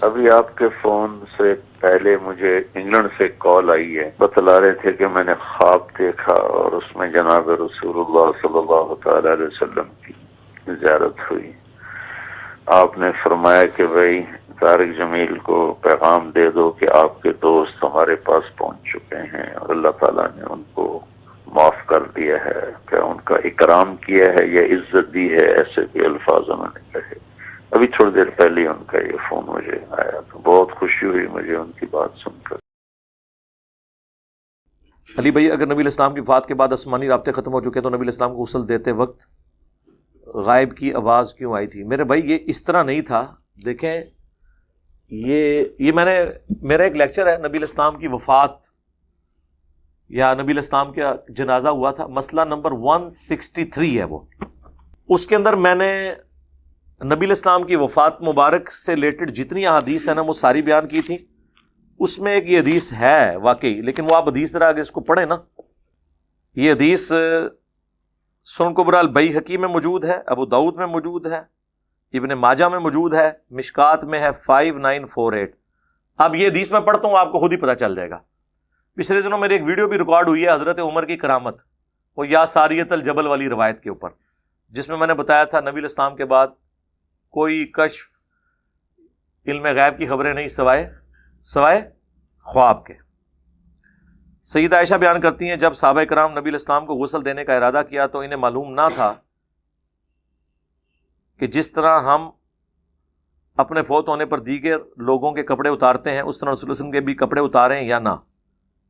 ابھی آپ کے فون سے پہلے مجھے انگلینڈ سے کال آئی ہے، بتلا رہے تھے کہ میں نے خواب دیکھا اور اس میں جناب رسول اللہ صلی اللہ تعالی علیہ وسلم کی زیارت ہوئی۔ آپ نے فرمایا کہ بھائی طارق جمیل کو پیغام دے دو کہ آپ کے دوست ہمارے پاس پہنچ چکے ہیں اور اللہ تعالیٰ نے ان کو معاف کر دیا ہے، کہ ان کا اکرام کیا ہے یا عزت دی ہے، ایسے کے الفاظ انہوں نے کہے۔ ابھی تھوڑی دیر پہلے ان کا یہ فون مجھے آیا تو بہت خوشی ہوئی مجھے ان کی بات سن کر۔ علی بھائی، اگر نبی الاسلام کی وفات کے بعد آسمانی رابطے ختم ہو چکے تو نبی الاسلام کو غسل دیتے وقت غائب کی آواز کیوں آئی تھی؟ میرے بھائی یہ اس طرح نہیں تھا۔ دیکھیں یہ میرا ایک لیکچر ہے نبی الاسلام کی وفات یا نبی الاسلام کا جنازہ ہوا تھا، مسئلہ نمبر 163 ہے وہ۔ اس کے اندر میں نے نبی الاسلام کی وفات مبارک سے ریلیٹڈ جتنی احادیث ہیں نا وہ ساری بیان کی تھی۔ اس میں ایک یہ حدیث ہے واقعی، لیکن وہ آپ حدیث ذرا آگے اس کو پڑھیں نا۔ یہ حدیث سنن کبری البیہقی میں موجود ہے، ابو داؤد میں موجود ہے، ابن ماجہ میں موجود ہے، مشکات میں ہے 5948۔ اب یہ حدیث میں پڑھتا ہوں، آپ کو خود ہی پتہ چل جائے گا۔ پچھلے دنوں میری ایک ویڈیو بھی ریکارڈ ہوئی ہے حضرت عمر کی کرامت، وہ یا ساریت الجبل والی روایت کے اوپر، جس میں نے بتایا تھا نبی الاسلام کے بعد کوئی کشف علم غیب کی خبریں نہیں سوائے خواب کے۔ سیدہ عائشہ بیان کرتی ہیں جب صحابہ کرام نبی الاسلام کو غسل دینے کا ارادہ کیا تو انہیں معلوم نہ تھا کہ جس طرح ہم اپنے فوت ہونے پر دیگر لوگوں کے کپڑے اتارتے ہیں اس طرح رسول اللہ صلی اللہ علیہ وسلم کے بھی کپڑے اتاریں یا نہ،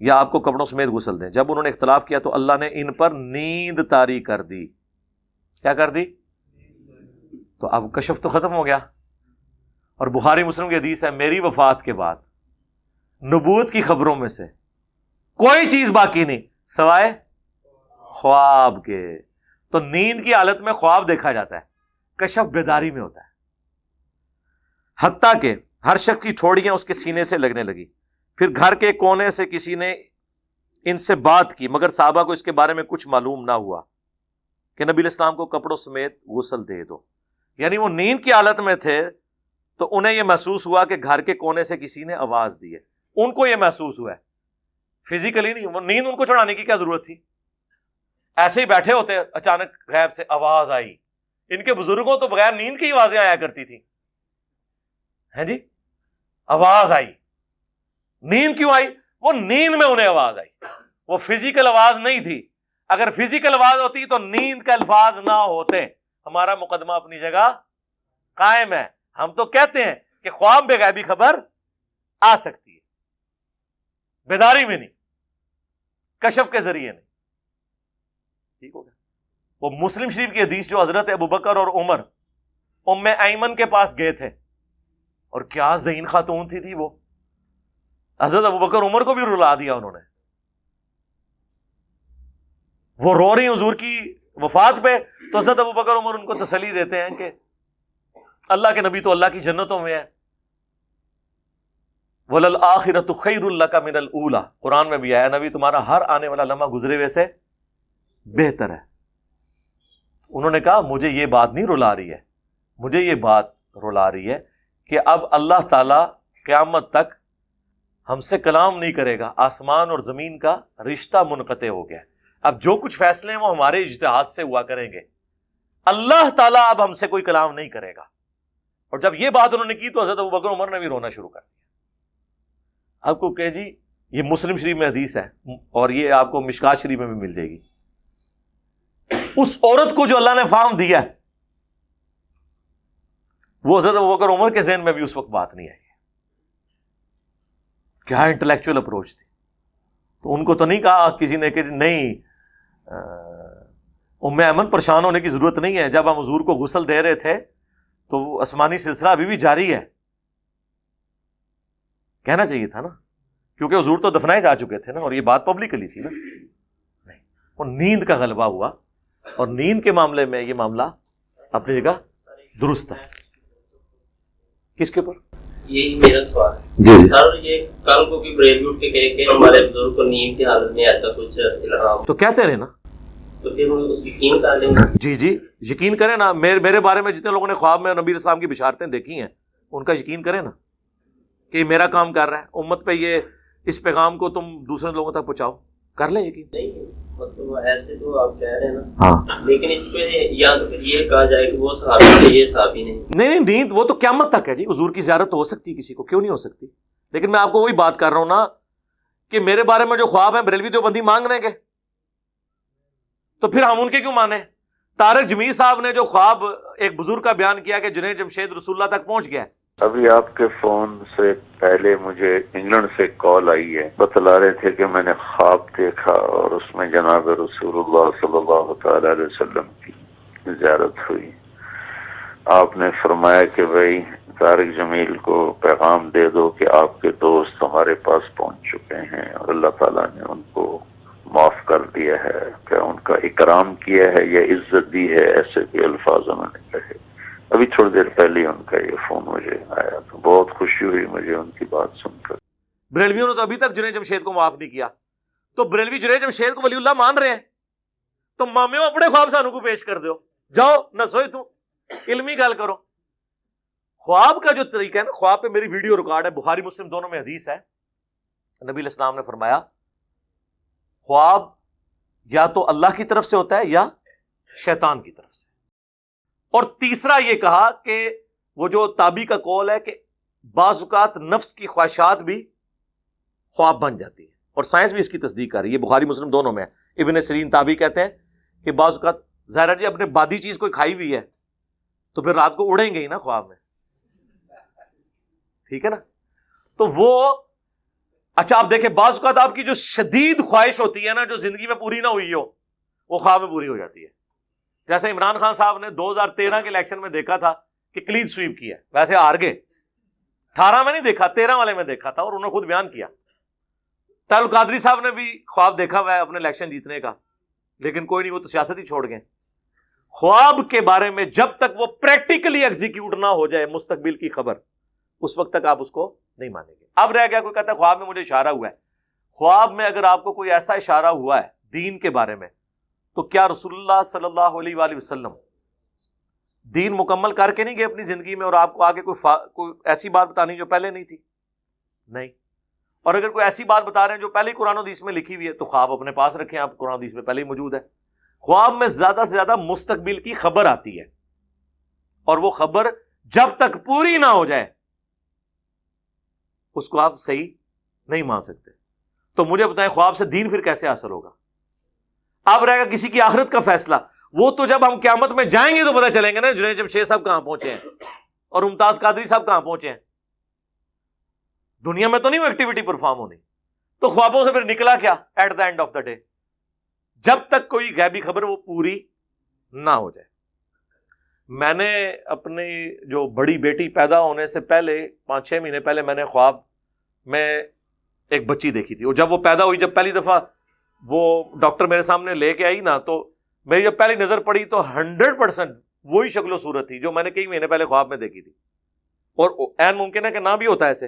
یا آپ کو کپڑوں سمیت غسل دیں۔ جب انہوں نے اختلاف کیا تو اللہ نے ان پر نیند طاری کر دی۔ کیا کر دی؟ تو اب کشف تو ختم ہو گیا۔ اور بخاری مسلم کی حدیث ہے میری وفات کے بعد نبوت کی خبروں میں سے کوئی چیز باقی نہیں سوائے خواب کے۔ تو نیند کی حالت میں خواب دیکھا جاتا ہے، کشف بیداری میں ہوتا ہے۔ حتیٰ کہ ہر شخص کی ٹھوڑیاں اس کے سینے سے لگنے لگی۔ پھر گھر کے کونے سے کسی نے ان سے بات کی مگر صحابہ کو اس کے بارے میں کچھ معلوم نہ ہوا کہ نبی الاسلام کو کپڑوں سمیت غسل دے دو۔ یعنی وہ نیند کی حالت میں تھے تو انہیں یہ محسوس ہوا کہ گھر کے کونے سے کسی نے آواز دی ہے، ان کو یہ محسوس ہوا ہے، فزیکلی نہیں۔ وہ نیند ان کو چھڑانے کی کیا ضرورت تھی؟ ایسے ہی بیٹھے ہوتے، اچانک غیب سے آواز آئی۔ ان کے بزرگوں تو بغیر نیند کی آوازیں آیا کرتی تھی، ہیں جی، آواز آئی۔ نیند کیوں آئی؟ وہ نیند میں انہیں آواز آئی، وہ فزیکل آواز نہیں تھی۔ اگر فزیکل آواز ہوتی تو نیند کا الفاظ نہ ہوتے۔ ہمارا مقدمہ اپنی جگہ قائم ہے۔ ہم تو کہتے ہیں کہ خواب میں غیبی خبر آ سکتی ہے، بیداری میں نہیں، کشف کے ذریعے نہیں۔ ٹھیک ہو گیا؟ وہ مسلم شریف کی حدیث جو حضرت ابوبکر اور عمر ام ایمن کے پاس گئے تھے، اور کیا ذہین خاتون تھی وہ، حضرت ابوبکر عمر کو بھی رلا دیا انہوں نے۔ وہ رو رہی حضور کی وفات پہ تو حضرت ابوبکر عمر ان کو تسلی دیتے ہیں کہ اللہ کے نبی تو اللہ کی جنتوں میں ہے۔ وَلَلْآخِرَةُ خَيْرٌ لَكَ مِنَ الْأُولَى، قرآن میں بھی آیا نبی تمہارا ہر آنے والا لمحہ گزرے ہوئے سے بہتر ہے۔ انہوں نے کہا مجھے یہ بات نہیں رلا رہی ہے، مجھے یہ بات رلا رہی ہے کہ اب اللہ تعالی قیامت تک ہم سے کلام نہیں کرے گا، آسمان اور زمین کا رشتہ منقطع ہو گیا۔ اب جو کچھ فیصلے ہیں وہ ہمارے اجتہاد سے ہوا کریں گے، اللہ تعالیٰ اب ہم سے کوئی کلام نہیں کرے گا۔ اور جب یہ بات انہوں نے کی تو حضرت ابوبکر عمر نے بھی رونا شروع کر دیا۔ آپ کو کہ جی یہ مسلم شریف میں حدیث ہے اور یہ آپ کو مشکات شریف میں بھی مل جائے گی۔ اس عورت کو جو اللہ نے فہم دیا وہ حضرت ابوبکر عمر کے ذہن میں بھی اس وقت بات نہیں آئی۔ کیا انٹلیکچوئل اپروچ تھی۔ تو ان کو تو نہیں کہا کسی نے کہ نہیں ام ایمن پریشان ہونے کی ضرورت نہیں ہے، جب ہم حضور کو غسل دے رہے تھے تو آسمانی سلسلہ ابھی بھی جاری ہے۔ کہنا چاہیے تھا نا، کیونکہ حضور تو دفنائے جا چکے تھے نا، اور یہ بات پبلکلی تھی نا۔ نہیں، وہ نیند کا غلبہ ہوا، اور نیند کے معاملے میں یہ معاملہ اپنی جگہ درست ہے۔ کس کے اوپر؟ یہی میرا سوال ہے جی سر، یہ کل کو بھی بریک اٹھ کے کہے کہ ہمارے بزرگ کو نیند کی حالت میں ایسا کچھ الہام، تو کہتے رہے نا، تو پھر وہ اس یقین کر لیں۔ جی یقین کریں نا۔ میرے بارے میں جتنے لوگوں نے خواب میں نبی اسلام کی بشارتیں دیکھی ہیں ان کا یقین کریں نا۔ کہ یہ میرا کام کر رہا ہے, امت پہ یہ اس پیغام کو تم دوسرے لوگوں تک پہنچاؤ, کر لیں یقین. نہیں مطلب ایسے تو آپ کہہ رہے ہیں نا, ہاں لیکن اس پہ یا تو پھر یہ کہا جائے کہ وہ صحابی تھے یہ صحابی نہیں. نہیں نیند وہ تو قیامت تک ہے جی. حضور کی زیارت تو ہو سکتی ہے کسی کو, کیوں نہیں ہو سکتی؟ لیکن میں آپ کو وہی بات کر رہا ہوں نا کہ میرے بارے میں جو خواب ہیں بریلوی دیوبندی مانگ رہے ہیں, تو پھر ہم ان کے کیوں مانیں؟ طارق جمیل صاحب نے جو خواب ایک بزرگ کا بیان کیا کہ جنید جمشید رسول اللہ تک پہنچ گیا ہے. ابھی آپ کے فون سے پہلے مجھے انگلینڈ سے کال آئی ہے, بتلا رہے تھے کہ میں نے خواب دیکھا اور اس میں جناب رسول اللہ صلی اللہ تعالی علیہ وسلم کی زیارت ہوئی. آپ نے فرمایا کہ بھائی طارق جمیل کو پیغام دے دو کہ آپ کے دوست ہمارے پاس پہنچ چکے ہیں اور اللہ تعالیٰ نے ان کو معاف کر دیا ہے, کہ ان کا اکرام کیا ہے یا عزت دی ہے, ایسے کے الفاظ انہوں نے کہے. ابھی تھوڑی دیر پہلے ان کا یہ فون مجھے آیا تو بہت خوشی ہوئی مجھے ان کی بات سن کر. بریلویوں نے تو ابھی تک جنید جمشید کو معاف نہیں کیا, تو بریلوی جنید جمشید کو ولی اللہ مان رہے ہیں, تو مامیوں اپنے خواب سانو کو پیش کر دو, جاؤ نہ سوئے تو علمی گل کرو. خواب کا جو طریقہ ہے نا, خواب پہ میری ویڈیو ریکارڈ ہے, بخاری مسلم دونوں میں حدیث ہے. نبی علیہ السلام نے فرمایا خواب یا تو اللہ کی طرف سے ہوتا ہے یا شیطان کی طرف سے. اور تیسرا یہ کہا کہ وہ جو تابی کا قول ہے کہ بعض اوقات نفس کی خواہشات بھی خواب بن جاتی ہے, اور سائنس بھی اس کی تصدیق کر رہی ہے. بخاری مسلم دونوں میں ہے. ابن سیرین تابی کہتے ہیں کہ بعض اوقات ظاہر جی اپنے بادی چیز کوئی کھائی ہوئی ہے تو پھر رات کو اڑیں گے ہی نا خواب میں, ٹھیک ہے نا. تو وہ اچھا آپ دیکھیں بعض اوقات آپ کی جو شدید خواہش ہوتی ہے نا, جو زندگی میں پوری نہ ہوئی ہو, وہ خواب میں پوری ہو جاتی ہے. جیسے عمران خان صاحب نے 2013 کے الیکشن میں دیکھا تھا کہ کلین سویپ کیا, ویسے ہار گئے. 18 میں نہیں دیکھا, 13 والے میں دیکھا تھا, اور انہوں نے خود بیان کیا. طاہر القادری صاحب نے بھی خواب دیکھا ہوا ہے اپنے الیکشن جیتنے کا, لیکن کوئی نہیں, وہ تو سیاست ہی چھوڑ گئے. خواب کے بارے میں جب تک وہ پریکٹیکلی ایگزیکیوٹ نہ ہو جائے مستقبل کی خبر, اس وقت تک آپ اس کو نہیں مانیں گے. اب رہ گیا کوئی کہتا ہے خواب میں مجھے اشارہ ہوا ہے. خواب میں اگر آپ کو کوئی ایسا اشارہ ہوا ہے دین کے بارے میں, تو کیا رسول اللہ صلی اللہ علیہ وآلہ وسلم دین مکمل کر کے نہیں گئے اپنی زندگی میں, اور آپ کو آگے کوئی ایسی بات بتانی جو پہلے نہیں تھی؟ نہیں. اور اگر کوئی ایسی بات بتا رہے ہیں جو پہلے قرآن و حدیث میں لکھی ہوئی ہے, تو خواب اپنے پاس رکھیں, آپ قرآن و حدیث میں پہلے ہی موجود ہے. خواب میں زیادہ سے زیادہ مستقبل کی خبر آتی ہے, اور وہ خبر جب تک پوری نہ ہو جائے اس کو آپ صحیح نہیں مان سکتے. تو مجھے بتائیں خواب سے دین پھر کیسے حاصل ہوگا؟ اب رہے گا کسی کی آخرت کا فیصلہ, وہ تو جب ہم قیامت میں جائیں گے تو پتہ چلیں گے نا جنید جمشید صاحب کہاں پہنچے ہیں اور ممتاز قادری صاحب کہاں پہنچے ہیں. دنیا میں تو نہیں وہ ایکٹیویٹی پرفارم ہونی. تو خوابوں سے پھر نکلا کیا at the end of the day? جب تک کوئی غیبی خبر وہ پوری نہ ہو جائے. میں نے اپنی جو بڑی بیٹی پیدا ہونے سے پہلے 5-6 مہینے پہلے میں نے خواب میں ایک بچی دیکھی تھی, اور جب وہ پیدا ہوئی, جب پہلی دفعہ وہ ڈاکٹر میرے سامنے لے کے آئی نا, تو میری جب پہلی نظر پڑی تو 100% وہی شکل و صورت تھی جو میں نے کئی مہینے پہلے خواب میں دیکھی تھی. اور عین ممکن ہے کہ نہ بھی ہوتا ایسے,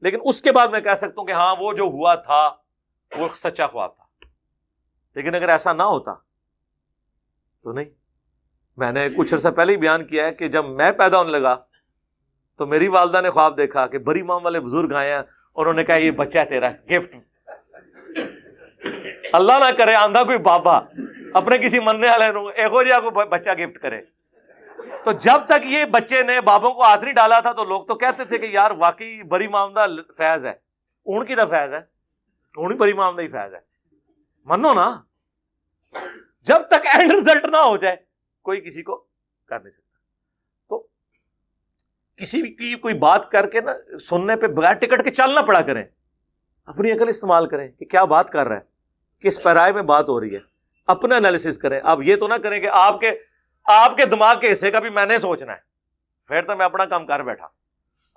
لیکن اس کے بعد میں کہہ سکتا ہوں کہ ہاں وہ جو ہوا تھا وہ سچا خواب تھا. لیکن اگر ایسا نہ ہوتا تو نہیں. میں نے کچھ عرصہ پہلے ہی بیان کیا ہے کہ جب میں پیدا ہونے لگا تو میری والدہ نے خواب دیکھا کہ بری مام والے بزرگ آئے ہیں, انہوں نے کہا یہ بچہ ہے تیرا گفٹ. اللہ نہ کرے آندھا کوئی بابا اپنے کسی مننے والے ایک جہاں کو بچہ گفٹ کرے. تو جب تک یہ بچے نے بابوں کو ہاتھ نہیں ڈالا تھا تو لوگ تو کہتے تھے کہ یار واقعی بری مام دا فیض ہے. اون کی دا فیض ہے, اون بری مام دا ہی فیض ہے. منو نا, جب تک اینڈ رزلٹ نہ ہو جائے کوئی کسی کو کر نہیں سکتا. تو کسی کی کوئی بات کر کے نا سننے پہ بغیر ٹکٹ کے چلنا پڑا کریں, اپنی عقل استعمال کریں کہ کیا بات کر رہا ہے, کس پیرائے میں بات ہو رہی ہے, اپنا انالیسس کریں. آپ یہ تو نہ کریں کہ آپ کے دماغ کے حصے کا بھی میں نے سوچنا ہے, پھر تو میں اپنا کام کر بیٹھا.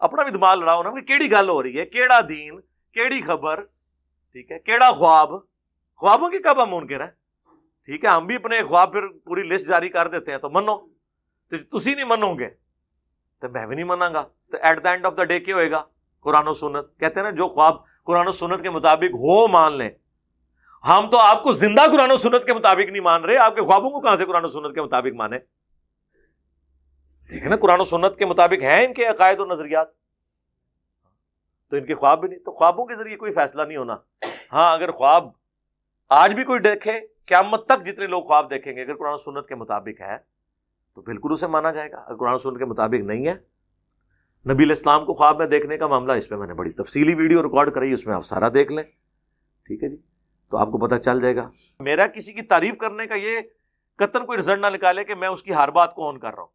اپنا بھی دماغ لڑاؤ نا کہ کیڑی گل ہو رہی ہے, کیڑا دین, کیڑی خبر, ٹھیک ہے, کیڑا خواب. خوابوں کی کب ہم منکر ہیں, ٹھیک ہے. ہم بھی اپنے خواب پھر پوری لسٹ جاری کر دیتے ہیں, تو منو. تو تسی نہیں منو گے تو میں بھی نہیں مناں گا. تو at the end of the day کیا ہوئے گا؟ قرآن و سنت. کہتے ہیں نا جو خواب قرآن و سنت کے مطابق ہو مان لیں. ہم تو آپ کو زندہ قرآن و سنت کے مطابق نہیں مان رہے, آپ کے خوابوں کو کہاں سے قرآن و سنت کے مطابق مانے؟ دیکھیں نا قرآن و سنت کے مطابق ہیں ان کے عقائد و نظریات. تو ان کے خواب بھی نہیں. تو خوابوں کے ذریعے کوئی فیصلہ نہیں ہونا. ہاں اگر خواب آج بھی کوئی دیکھے، قیامت تک جتنے لوگ خواب دیکھیں گے، اگر قرآن و سنت کے مطابق ہے تو بالکل اسے مانا جائے گا. اگر قرآن و سنت کے مطابق نہیں ہے، نبی علیہ السلام کو خواب میں دیکھنے کا معاملہ، اس پہ میں نے بڑی تفصیلی ویڈیو ریکارڈ کرائی، اس میں آپ سارا دیکھ لیں. ٹھیک ہے جی، تو آپ کو پتہ چل جائے گا. میرا کسی کی تعریف کرنے کا یہ قطعاً کوئی رزلٹ نہ نکالے کہ میں اس کی ہر بات کو آن کر رہا ہوں.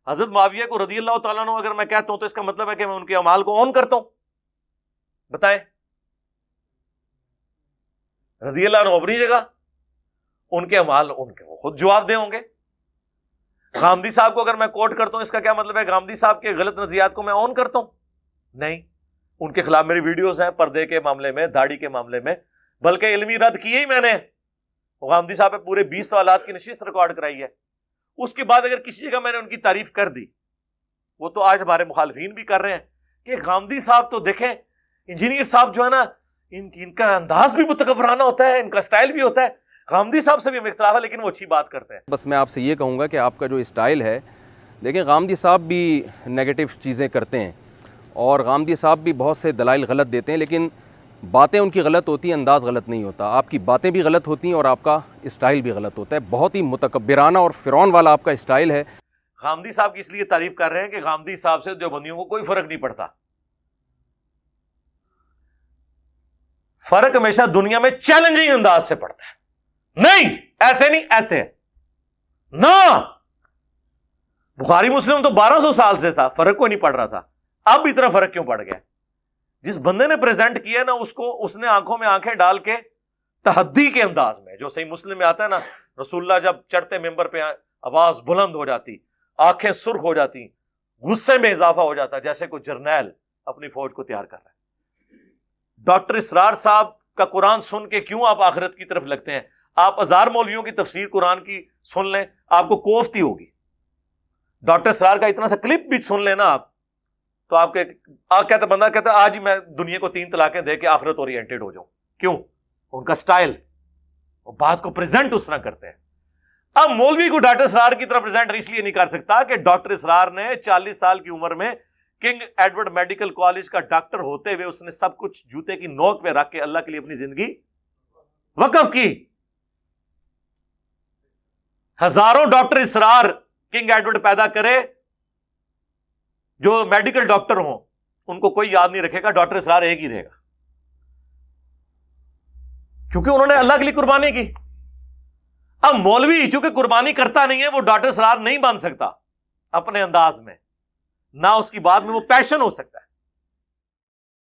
حضرت معاویہ کو رضی اللہ تعالیٰ عنہ اگر میں کہتا ہوں تو اس کا مطلب ہے کہ میں ان کے اعمال کو آن کرتا ہوں؟ بتائیں. رضی اللہ عنہ اپنی جگہ، ان کے اعمال ان کے وہ خود جواب دے ہوں گے. غامدی صاحب کو اگر میں کوٹ کرتا ہوں، اس کا کیا مطلب ہے غامدی صاحب کے غلط نظریات کو میں آن کرتا ہوں؟ نہیں. ان کے خلاف میری ویڈیوز ہیں پردے کے معاملے میں، داڑھی کے معاملے میں، بلکہ علمی رد کیے ہی میں نے. غامدی صاحب پہ پورے 20 سوالات کی نشست ریکارڈ کرائی ہے. اس کے بعد اگر کسی جگہ میں نے ان کی تعریف کر دی، وہ تو آج ہمارے مخالفین بھی کر رہے ہیں کہ غامدی صاحب تو دیکھیں انجینئر صاحب جو ہے نا، ان کا انداز بھی متکبرانہ ہوتا ہے، ان کا سٹائل بھی ہوتا ہے. غامدی صاحب سے بھی ہمیں اختلاف ہے لیکن وہ اچھی بات کرتے ہیں. بس میں آپ سے یہ کہوں گا کہ آپ کا جو اسٹائل ہے، دیکھیں غامدی صاحب بھی نیگیٹو چیزیں کرتے ہیں اور غامدی صاحب بھی بہت سے دلائل غلط دیتے ہیں، لیکن باتیں ان کی غلط ہوتی ہیں، انداز غلط نہیں ہوتا. آپ کی باتیں بھی غلط ہوتی ہیں اور آپ کا اسٹائل بھی غلط ہوتا ہے. بہت ہی متکبرانہ اور فرعون والا آپ کا اسٹائل ہے. غامدی صاحب کی اس لیے تعریف کر رہے ہیں کہ غامدی صاحب سے دیوبندیوں کو کوئی فرق نہیں پڑتا. فرق ہمیشہ دنیا میں چیلنجنگ انداز سے پڑتا ہے. نہیں ایسے نہیں، ایسے نہ. بخاری مسلم تو 1200 سال سے تھا، فرق کوئی نہیں پڑ رہا تھا. اب اتنا فرق کیوں پڑ گیا؟ جس بندے نے پریزنٹ کیا نا، اس نے آنکھوں میں آنکھیں ڈال کے تحدی کے انداز میں، جو صحیح مسلم میں آتا ہے نا، رسول اللہ جب چڑھتے ممبر پہ آواز بلند ہو جاتی، آنکھیں سرخ ہو جاتی، غصے میں اضافہ ہو جاتا، جیسے کوئی جرنیل اپنی فوج کو تیار کر رہا ہے. ڈاکٹر اسرار صاحب کا قرآن سن کے کیوں آپ آخرت کی طرف لگتے ہیں؟ آپ ہزار مولویوں کی تفسیر قرآن کی سن لیں، آپ کو کوفتی ہوگی. ڈاکٹر اسرار کا اتنا سا کلپ بھی سن لیں نا آپ، تو آپ کے بندہ کہتا ہے آج ہی میں دنیا کو 3 طلاقیں دے کے آخرت اورینٹڈ ہو جاؤں. کیوں؟ ان کا سٹائل، وہ بات کو پریزنٹ اس طرح کرتے ہیں. اب مولوی کو ڈاکٹر اسرار کی طرف پریزنٹ اس لیے نہیں کر سکتا کہ ڈاکٹر اسرار نے 40 سال کی عمر میں کنگ ایڈورڈ میڈیکل کالج کا ڈاکٹر ہوتے ہوئے اس نے سب کچھ جوتے کی نوک پہ رکھ کے اللہ کے لیے اپنی زندگی وقف کی. ہزاروں ڈاکٹر اسرار کنگ ایڈورڈ پیدا کرے جو میڈیکل ڈاکٹر ہوں، ان کو کوئی یاد نہیں رکھے گا، ڈاکٹر اسرار ایک ہی رہے گا، کیونکہ انہوں نے اللہ کے لیے قربانی کی. اب مولوی چونکہ قربانی کرتا نہیں ہے، وہ ڈاکٹر اسرار نہیں بن سکتا اپنے انداز میں، نہ اس کی بات میں وہ پیشن ہو سکتا ہے.